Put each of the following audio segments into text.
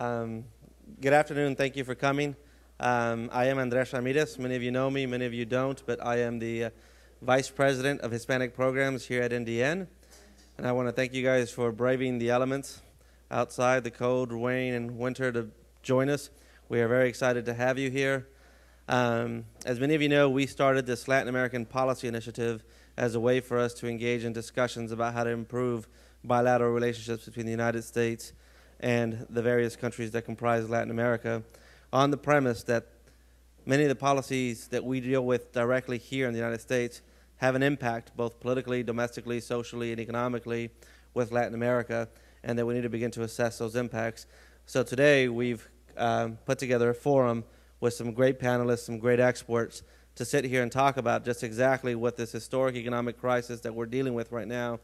Um, Good afternoon. Thank you for coming. I am Andres Ramirez. Many of you know me, many of you don't, but I am the Vice President of Hispanic Programs here at NDN. And I want to thank you guys for braving the elements outside, the cold, rain, and winter to join us. We are very excited to have you here. As many of you know, we started this Latin American policy initiative as a way for us to engage in discussions about how to improve bilateral relationships between the United States and the various countries that comprise Latin America, on the premise that many of the policies that we deal with directly here in the United States have an impact both politically, domestically, socially, and economically with Latin America, and that we need to begin to assess those impacts. So today we've put together a forum with some great panelists, some great experts to sit here and talk about just exactly what this historic economic crisis that we're dealing with right now,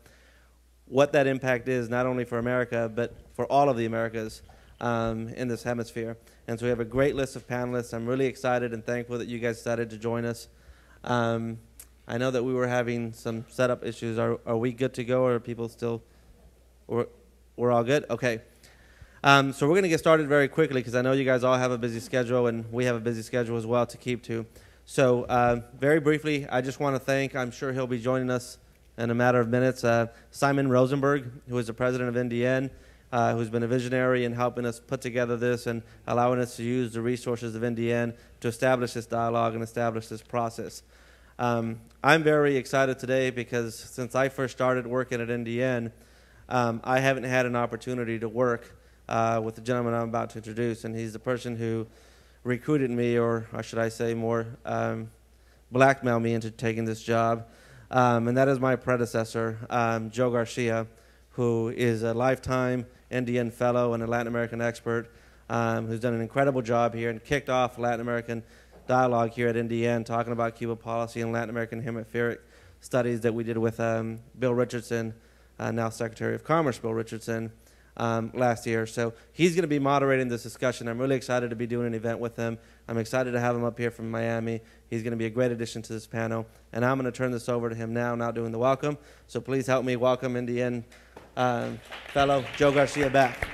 what that impact is not only for America, but for all of the Americas in this hemisphere. And so we have a great list of panelists. I'm really excited and thankful that you guys decided to join us. I know that we were having some setup issues. Are we good to go, or are people still, we're all good? Okay. So we're going to get started very quickly because I know you guys all have a busy schedule, and we have a busy schedule as well to keep to. So very briefly, I just want to thank, I'm sure he'll be joining us in a matter of minutes, Simon Rosenberg, who is the president of NDN, who's been a visionary in helping us put together this and allowing us to use the resources of NDN to establish this dialogue and establish this process. I'm very excited today because since I first started working at NDN, I haven't had an opportunity to work with the gentleman I'm about to introduce, and he's the person who recruited me, or should I say more, blackmailed me into taking this job. And that is my predecessor, Joe Garcia, who is a lifetime NDN fellow and a Latin American expert, who's done an incredible job here and kicked off Latin American dialogue here at NDN, talking about Cuba policy and Latin American hemispheric studies that we did with Bill Richardson, now Secretary of Commerce Bill Richardson, last year. So he's going to be moderating this discussion. I'm really excited to be doing an event with him. I'm excited to have him up here from Miami. He's going to be a great addition to this panel. And I'm going to turn this over to him now doing the welcome. So please help me welcome NDN fellow Joe Garcia back.